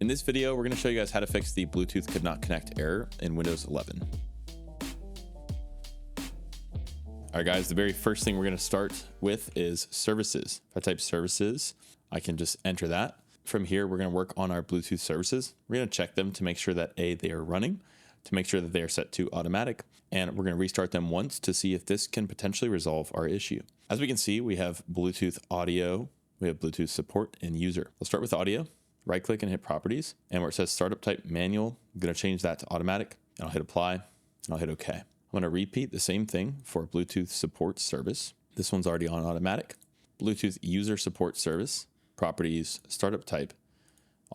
this video, we're going to show you guys how to fix the Bluetooth could not connect error in Windows 11. All right, guys, the very first thing we're going to start with is services. If I type services, I can just enter that. From here, we're going to work on our Bluetooth services. We're going to check them to make sure that they are running, to make sure that they are set to automatic, and we're going to restart them once to see if this can potentially resolve our issue. As we can see, we have Bluetooth audio, we have Bluetooth support and user. Let's start with audio. Right click and hit properties, and where it says startup type manual, I'm going to change that to automatic, and I'll hit apply, and I'll hit OK. I'm going to repeat the same thing for Bluetooth support service. This one's already on automatic. Bluetooth user support service, properties, startup type,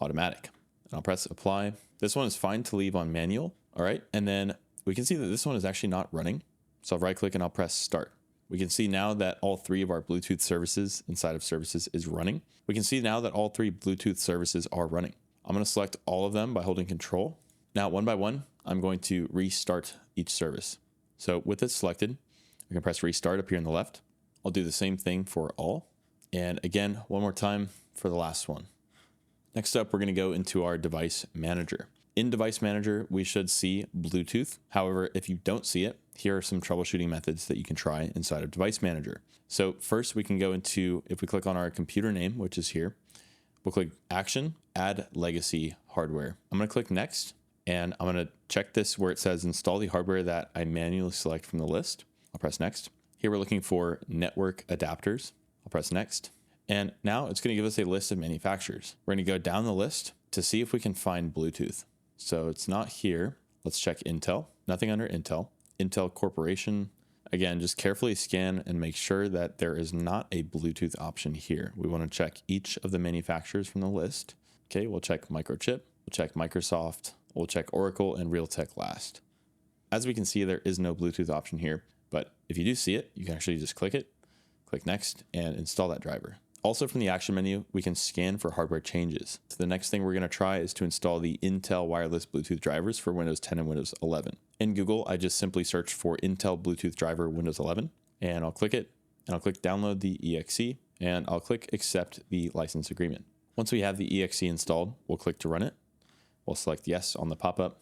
automatic. And I'll press apply. This one is fine to leave on manual. All right. And then we can see that this one is actually not running. So I'll right click and I'll press start. We can see now that all three of our Bluetooth services inside of services is running. We can see now that all three Bluetooth services are running. I'm going to select all of them by holding control. Now, one by one, I'm going to restart each service. So with this selected, I can press restart up here on the left. I'll do the same thing for all. And again, one more time for the last one. Next up, we're going to go into our device manager. In device manager, we should see Bluetooth. However, if you don't see it, here are some troubleshooting methods that you can try inside of device manager. So first we can go into, if we click on our computer name, which is here, we'll click action, add legacy hardware. I'm going to click next, and I'm going to check this where it says install the hardware that I manually select from the list. I'll press next. Here we're looking for network adapters. I'll press next. And now it's going to give us a list of manufacturers. We're going to go down the list to see if we can find Bluetooth. So it's not here. Let's check Intel. Nothing under Intel. Intel Corporation. Again, just carefully scan and make sure that there is not a Bluetooth option here. We want to check each of the manufacturers from the list. Okay, we'll check Microchip. We'll check Microsoft. We'll check Oracle and Realtek last. As we can see, there is no Bluetooth option here. But if you do see it, you can actually just click it, click next, and install that driver. Also from the action menu, we can scan for hardware changes. So the next thing we're going to try is to install the Intel wireless Bluetooth drivers for Windows 10 and Windows 11. In Google, I just simply search for Intel Bluetooth driver Windows 11, and I'll click it, and I'll click download the EXE, and I'll click accept the license agreement. Once we have the EXE installed, we'll click to run it. We'll select yes on the pop-up.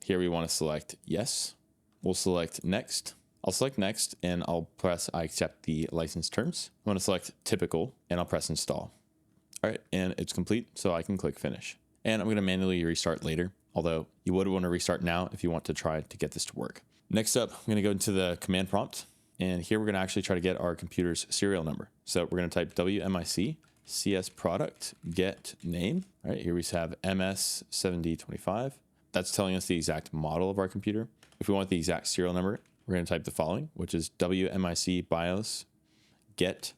Here we want to select yes. We'll select next. I'll select next, and I'll press I accept the license terms. I'm going to select typical, and I'll press install. All right, and it's complete, so I can click finish. And I'm going to manually restart later, although you would want to restart now if you want to try to get this to work. Next up, I'm going to go into the command prompt, and here we're going to actually try to get our computer's serial number. So we're going to type WMIC CS product get name. All right, here we have MS7025. That's telling us the exact model of our computer. If we want the exact serial number, we're going to type the following, which is WMIC BIOS get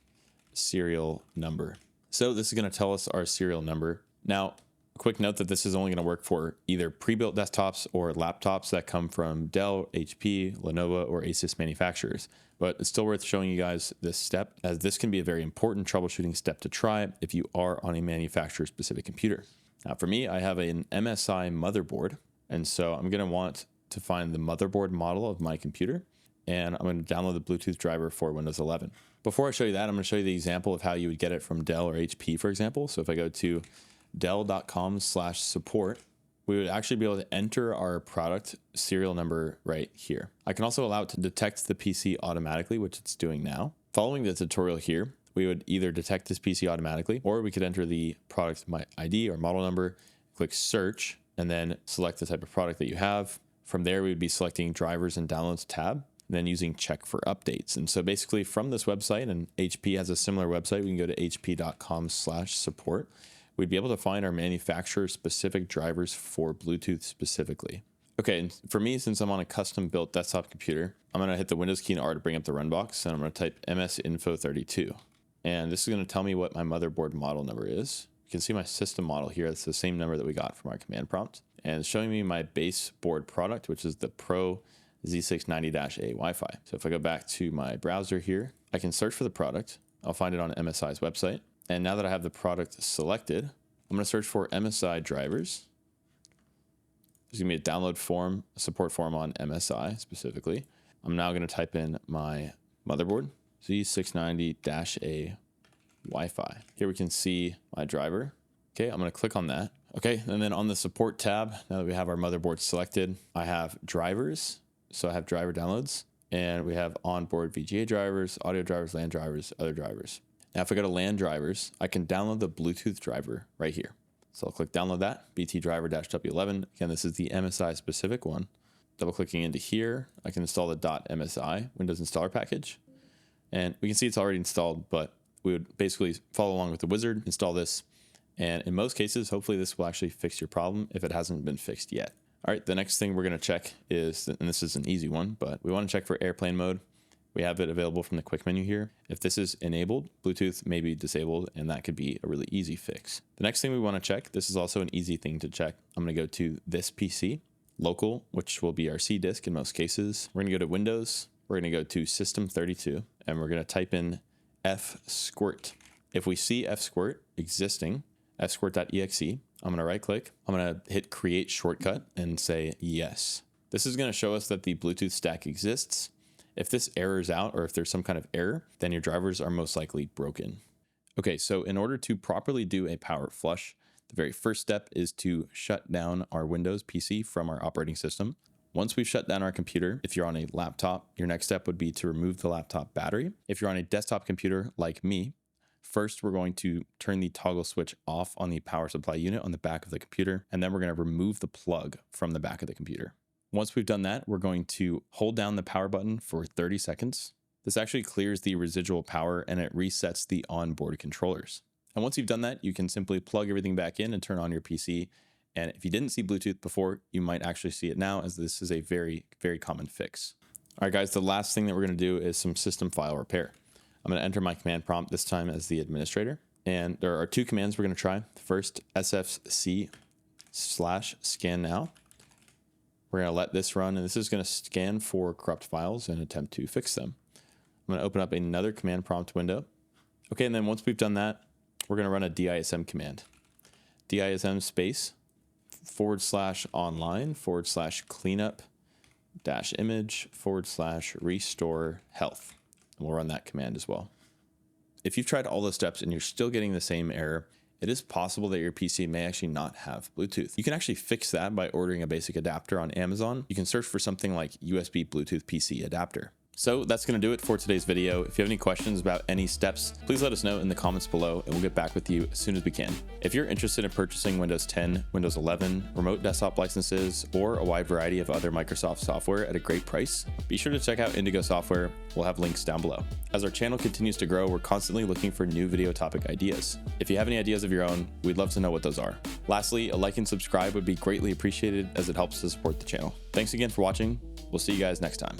serial number. So this is going to tell us our serial number. Now, a quick note that this is only going to work for either pre-built desktops or laptops that come from Dell, HP, Lenovo, or Asus manufacturers. But it's still worth showing you guys this step, as this can be a very important troubleshooting step to try if you are on a manufacturer-specific computer. Now, for me, I have an MSI motherboard, and so I'm going to want to find the motherboard model of my computer, and I'm going to download the Bluetooth driver for Windows 11. Before I show you that, I'm going to show you the example of how you would get it from Dell or HP, for example. So if I go to dell.com/support, we would actually be able to enter our product serial number right here. I can also allow it to detect the PC automatically, which it's doing now. Following the tutorial here, we would either detect this PC automatically, or we could enter the product ID or model number, click search, and then select the type of product that you have. From there, we would be selecting drivers and downloads tab, and then using check for updates. And so basically from this website, and HP has a similar website, we can go to hp.com/support. We'd be able to find our manufacturer specific drivers for Bluetooth specifically. Okay, and for me, since I'm on a custom built desktop computer, I'm going to hit the Windows key and R to bring up the run box, and I'm going to type MSI Info32. And this is going to tell me what my motherboard model number is. You can see my system model here. It's the same number that we got from our command prompt. And it's showing me my base board product, which is the Pro Z690-A Wi-Fi. So if I go back to my browser here, I can search for the product. I'll find it on MSI's website. And now that I have the product selected, I'm going to search for MSI drivers. There's going to be a download form, a support form on MSI specifically. I'm now going to type in my motherboard, Z690-A Wi-Fi. Here we can see my driver. Okay, I'm going to click on that. Okay, and then on the support tab, now that we have our motherboard selected, I have drivers. So I have driver downloads, and we have onboard VGA drivers, audio drivers, LAN drivers, other drivers. Now, if I go to LAN drivers, I can download the Bluetooth driver right here. So I'll click download that, BT driver-W11. Again, this is the MSI specific one. Double clicking into here, I can install the .msi Windows installer package. And we can see it's already installed, but we would basically follow along with the wizard, install this. And in most cases, hopefully this will actually fix your problem if it hasn't been fixed yet. All right, the next thing we're gonna check is, and this is an easy one, but we wanna check for airplane mode. We have it available from the quick menu here. If this is enabled, Bluetooth may be disabled, and that could be a really easy fix. The next thing we wanna check, this is also an easy thing to check. I'm gonna go to this PC, local, which will be our C disk in most cases. We're gonna go to Windows, we're gonna go to System32, and we're gonna type in fsquirt. If we see fsquirt existing, fsquirt.exe, I'm gonna right click, I'm gonna hit create shortcut and say yes. This is gonna show us that the Bluetooth stack exists. If this errors out, or if there's some kind of error, then your drivers are most likely broken. Okay, so in order to properly do a power flush, the very first step is to shut down our Windows PC from our operating system. Once we've shut down our computer, if you're on a laptop, your next step would be to remove the laptop battery. If you're on a desktop computer like me, first, we're going to turn the toggle switch off on the power supply unit on the back of the computer, and then we're going to remove the plug from the back of the computer. Once we've done that, we're going to hold down the power button for 30 seconds. This actually clears the residual power and it resets the onboard controllers. And once you've done that, you can simply plug everything back in and turn on your PC. And if you didn't see Bluetooth before, you might actually see it now, as this is a very, very common fix. All right, guys, the last thing that we're going to do is some system file repair. I'm going to enter my command prompt this time as the administrator. And there are two commands we're going to try. First, sfc/scan now. We're going to let this run, and this is going to scan for corrupt files and attempt to fix them. I'm going to open up another command prompt window. Okay, and then once we've done that, we're going to run a dism command. dism space /online/cleanup-image/restore health. And we'll run that command as well. If you've tried all those steps and you're still getting the same error, it is possible that your PC may actually not have Bluetooth. You can actually fix that by ordering a basic adapter on Amazon. You can search for something like USB Bluetooth PC adapter. So that's going to do it for today's video. If you have any questions about any steps, please let us know in the comments below and we'll get back with you as soon as we can. If you're interested in purchasing Windows 10, Windows 11, remote desktop licenses, or a wide variety of other Microsoft software at a great price, be sure to check out Indigo software. We'll have links down below. As our channel continues to grow, we're constantly looking for new video topic ideas. If you have any ideas of your own, we'd love to know what those are. Lastly, a like and subscribe would be greatly appreciated as it helps to support the channel. Thanks again for watching. We'll see you guys next time.